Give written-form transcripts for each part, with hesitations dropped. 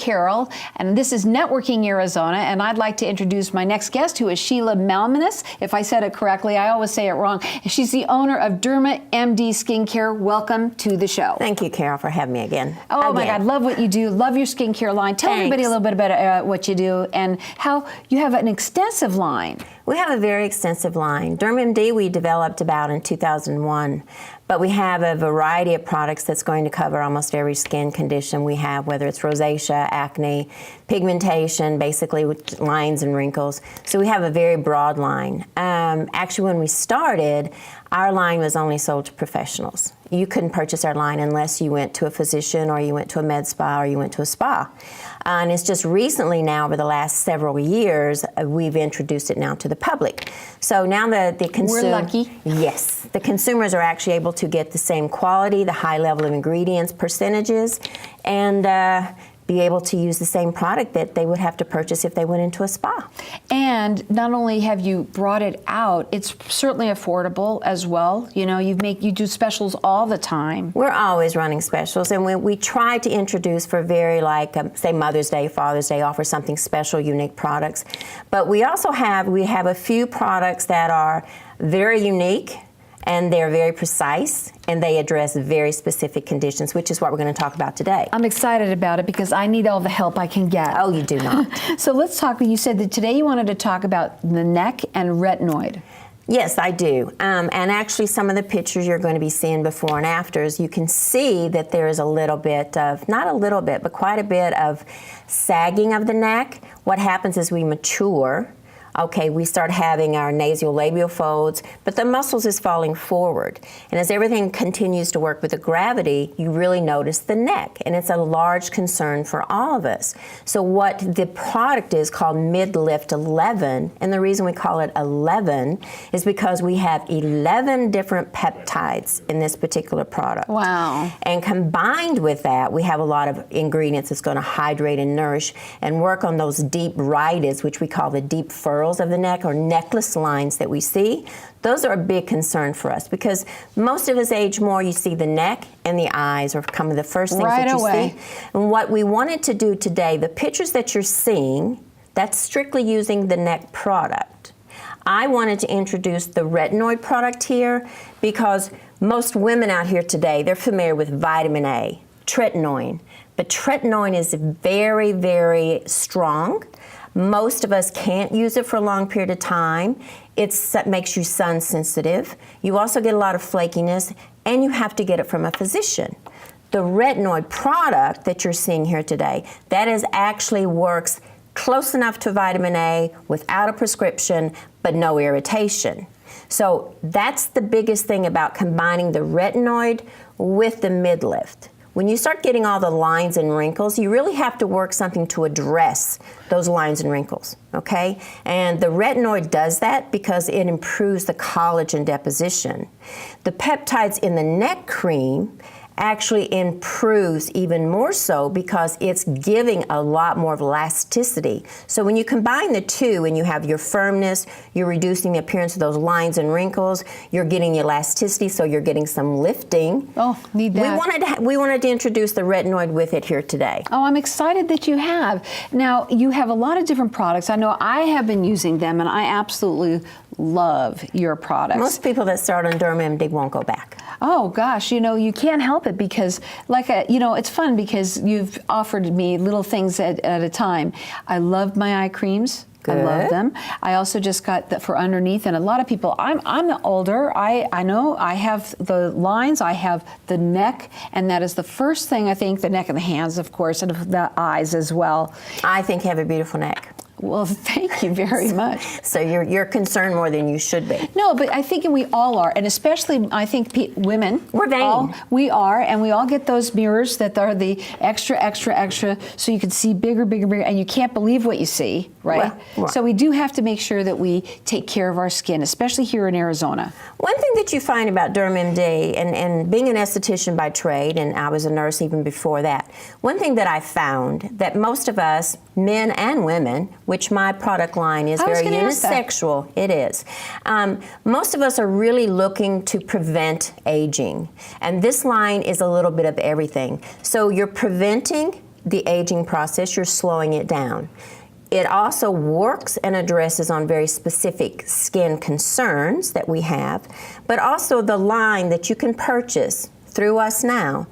Carol, and this is Networking Arizona, and I'd like to introduce my next guest, who is Sheila Malmanis. If I said it correctly, I always say it wrong. She's the owner of Derma MD Skincare. Welcome to the show. Thank you, Carol, for having me again. Oh my God, love what you do. Love your skincare line. Tell everybody a little bit about what you do and how you have an extensive line. We have a very extensive line. Derma MD we developed about in 2001, but we have a variety of products that's going to cover almost every skin condition we have, whether it's rosacea, acne, pigmentation, basically with lines and wrinkles. So we have a very broad line. Actually, when we started, our line was only sold to professionals. You couldn't purchase our line unless you went to a physician or you went to a med spa or you went to a spa. And it's just recently now, over the last several years, we've introduced it now to the public. So now the consumer... We're lucky. Yes. The consumers are actually able to get the same quality, the high level of ingredients, percentages, and be able to use the same product that they would have to purchase if they went into a spa. And not only have you brought it out, it's certainly affordable as well. You know, you do specials all the time. We're always running specials, and we try to introduce for very, say Mother's Day, Father's Day, offer something special, unique products. But we also have a few products that are very unique, and they're very precise, and they address very specific conditions, which is what we're going to talk about today. I'm excited about it because I need all the help I can get. Oh, you do not. So let's talk. You said that today you wanted to talk about the neck and retinoid. Yes, I do. And actually some of the pictures you're going to be seeing before and afters, you can see that there is a little bit of, not a little bit, but quite a bit of sagging of the neck. What happens is we mature. Okay, we start having our nasolabial folds, but the muscles is falling forward. And as everything continues to work with the gravity, you really notice the neck, and it's a large concern for all of us. So what the product is called Midlift 11, and the reason we call it 11 is because we have 11 different peptides in this particular product. Wow. And combined with that, we have a lot of ingredients that's going to hydrate and nourish and work on those deep rhytids, which we call the deep furrows of the neck or necklace lines that we see. Those are a big concern for us because most of us age more, you see the neck and the eyes are kind of the first things right that you away. see. And what we wanted to do today, the pictures that you're seeing, that's strictly using the neck product. I wanted to introduce the retinoid product here because most women out here today, they're familiar with vitamin A, tretinoin. But tretinoin is very, very strong. Most of us can't use it for a long period of time. It makes you sun sensitive. You also get a lot of flakiness, and you have to get it from a physician. The retinoid product that you're seeing here today, that is actually works close enough to vitamin A without a prescription, but no irritation. So that's the biggest thing about combining the retinoid with the midlift. When you start getting all the lines and wrinkles, you really have to work something to address those lines and wrinkles, okay? And the retinoid does that because it improves the collagen deposition. The peptides in the neck cream actually improves even more so because it's giving a lot more of elasticity. So when you combine the two and you have your firmness, you're reducing the appearance of those lines and wrinkles, you're getting the elasticity, so you're getting some lifting. Oh, need that. We wanted to introduce the retinoid with it here today. Oh, I'm excited that you have. Now, you have a lot of different products. I know I have been using them, and I absolutely love your products. Most people that start on Derma MD won't go back. Oh gosh, you know, you can't help it because, it's fun because you've offered me little things at a time. I love my eye creams. Good. I love them. I also just got that for underneath, and a lot of people, I'm older, I know, I have the lines, I have the neck, and that is the first thing, I think, the neck and the hands, of course, and the eyes as well. I think you have a beautiful neck. Well, thank you very much. So you're concerned more than you should be. No, but I think we all are, and especially I think women. We're vain. We are, and we all get those mirrors that are the extra, extra, extra, so you can see bigger, bigger, bigger, and you can't believe what you see, right? Well. So we do have to make sure that we take care of our skin, especially here in Arizona. One thing that you find about Derma MD, and being an esthetician by trade, and I was a nurse even before that, one thing that I found that most of us, men and women, which my product line is very unisexual, it is. Most of us are really looking to prevent aging, and this line is a little bit of everything. So you're preventing the aging process, you're slowing it down. It also works and addresses on very specific skin concerns that we have, but also the line that you can purchase through us now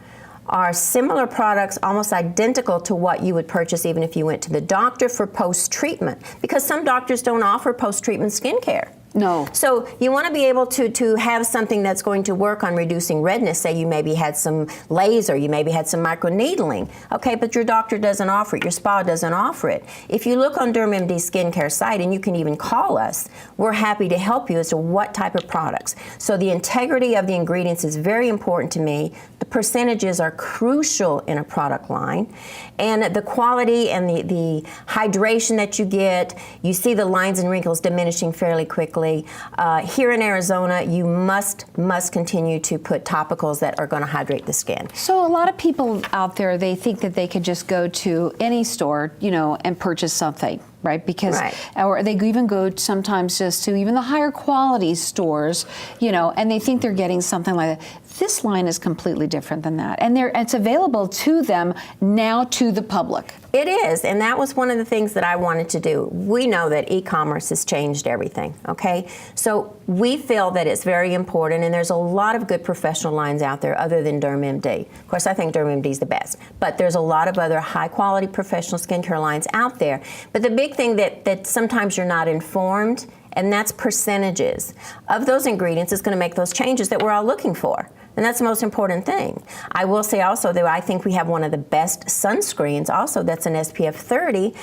are similar products, almost identical to what you would purchase even if you went to the doctor for post-treatment, because some doctors don't offer post-treatment skincare. No. So you want to be able to have something that's going to work on reducing redness. Say you maybe had some laser, you maybe had some microneedling. Okay, but your doctor doesn't offer it, your spa doesn't offer it. If you look on DermMD's skincare site, and you can even call us, we're happy to help you as to what type of products. So the integrity of the ingredients is very important to me. The percentages are crucial in a product line. And the quality and the hydration that you get, you see the lines and wrinkles diminishing fairly quickly. Here in Arizona, you must continue to put topicals that are going to hydrate the skin. So a lot of people out there, they think that they could just go to any store, and purchase something, right? Because, or they even go sometimes just to even the higher quality stores, and they think they're getting something like that. This line is completely different than that, and it's available to them now to the public. It is, and that was one of the things that I wanted to do. We know that e-commerce has changed everything, okay? So we feel that it's very important, and there's a lot of good professional lines out there other than DermMD. Of course, I think DermMD is the best, but there's a lot of other high-quality professional skincare lines out there. But the big thing that sometimes you're not informed, and that's percentages of those ingredients is going to make those changes that we're all looking for. And that's the most important thing. I will say also that I think we have one of the best sunscreens also that's an SPF 30,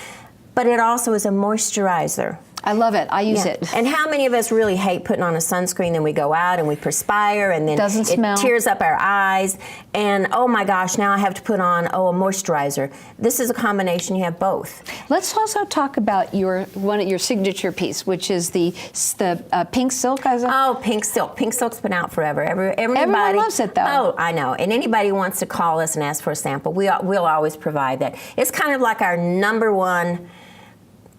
but it also is a moisturizer. I love it. I use it. And how many of us really hate putting on a sunscreen, then we go out and we perspire and then it tears up our eyes, and oh my gosh, now I have to put on a moisturizer. This is a combination, you have both. Let's also talk about your signature piece, which is the pink silk. Oh, pink silk. Pink silk's been out forever. Everyone loves it though. Oh, I know. And anybody who wants to call us and ask for a sample, we'll always provide that. It's kind of like our number one.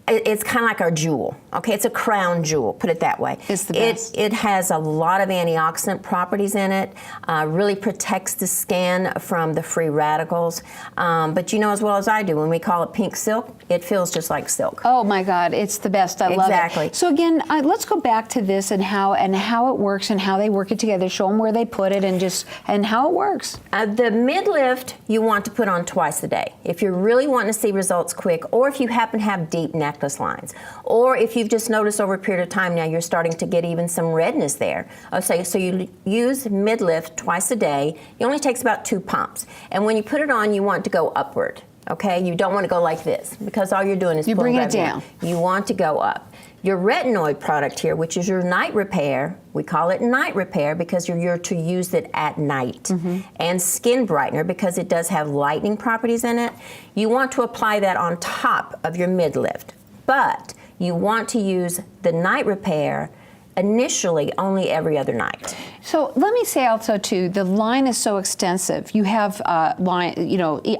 It's kind of like our jewel, okay? It's a crown jewel, put it that way. It's the best. It has a lot of antioxidant properties in it, really protects the skin from the free radicals. But you know as well as I do, when we call it pink silk, it feels just like silk. Oh my God, it's the best. I love it. Exactly. So again, let's go back to this and how it works and how they work it together. Show them where they put it and how it works. The mid-lift you want to put on twice a day. If you're really wanting to see results quick, or if you happen to have deep neck lines, or if you've just noticed over a period of time now you're starting to get even some redness there. So you use mid-lift twice a day. It only takes about 2 pumps. And when you put it on, you want to go upward, okay? You don't want to go like this, because all you're doing is you bring it down. You want to go up. Your retinoid product here, which is your night repair, we call it night repair because you're to use it at night. And skin brightener because it does have lightening properties in it. You want to apply that on top of your mid-lift. But you want to use the night repair initially only every other night. So let me say also too, the line is so extensive. You have line,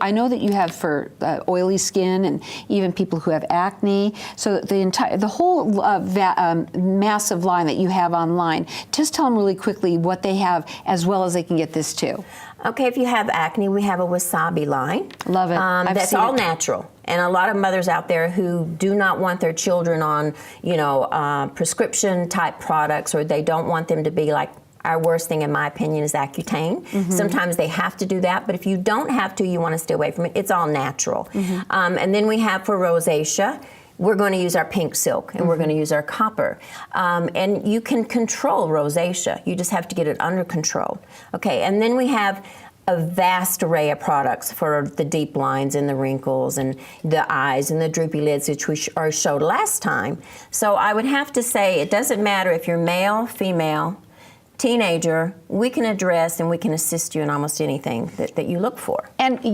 I know that you have for oily skin and even people who have acne. So the whole massive line that you have online. Just tell them really quickly what they have, as well as they can get this too. Okay, if you have acne, we have a wasabi line. Love it. That's all natural. And a lot of mothers out there who do not want their children on, prescription type products, or they don't want them to be like, our worst thing in my opinion is Accutane. Sometimes they have to do that, but if you don't have to, you want to stay away from it. It's all natural. And then we have for rosacea, we're going to use our pink silk and we're going to use our copper. And you can control rosacea. You just have to get it under control. Okay, and then we have a vast array of products for the deep lines and the wrinkles and the eyes and the droopy lids, which we showed last time. So I would have to say it doesn't matter if you're male, female, teenager, we can address and we can assist you in almost anything that you look for. And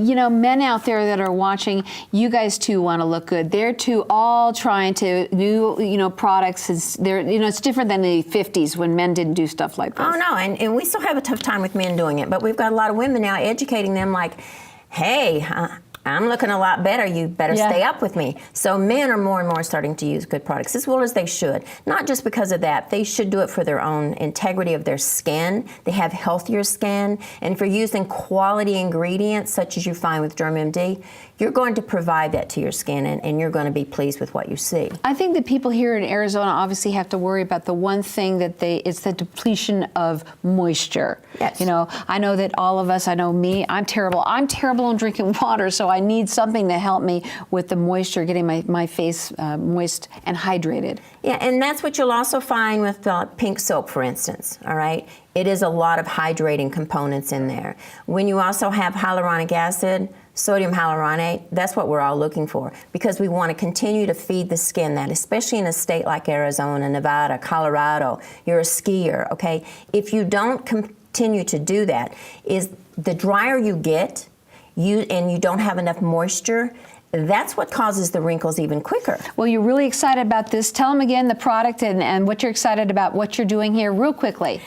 men out there that are watching, you guys too want to look good. They're too all trying to new products. It's different than the 50s when men didn't do stuff like this. Oh no, and we still have a tough time with men doing it, but we've got a lot of women now educating them like, hey, I'm looking a lot better. You better Yeah. stay up with me. So men are more and more starting to use good products, as well as they should. Not just because of that. They should do it for their own integrity of their skin. They have healthier skin. And if you're using quality ingredients, such as you find with DermMD, you're going to provide that to your skin, and you're going to be pleased with what you see. I think that people here in Arizona obviously have to worry about the one thing that it's the depletion of moisture. Yes. You know, I know that all of us, I know me, I'm terrible. I'm terrible on drinking water, so I need something to help me with the moisture, getting my face moist and hydrated. Yeah, and that's what you'll also find with pink soap, for instance, all right? It is a lot of hydrating components in there. When you also have hyaluronic acid, sodium hyaluronate, that's what we're all looking for, because we want to continue to feed the skin that, especially in a state like Arizona, Nevada, Colorado, you're a skier, okay? If you don't continue to do that, is the drier you get, and you don't have enough moisture, that's what causes the wrinkles even quicker. Well, you're really excited about this. Tell them again the product and what you're excited about, what you're doing here real quickly.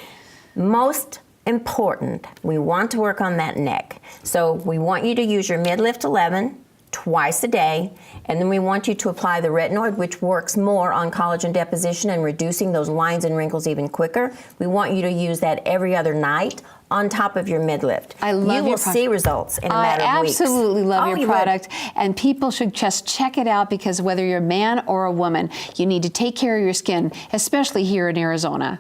Most important, we want to work on that neck. So we want you to use your Midlift 11 twice a day, and then we want you to apply the retinoid, which works more on collagen deposition and reducing those lines and wrinkles even quicker. We want you to use that every other night on top of your midlift. I love you your will see results in a matter of weeks. I absolutely love your you product, and people should just check it out, because whether you're a man or a woman, you need to take care of your skin, especially here in Arizona.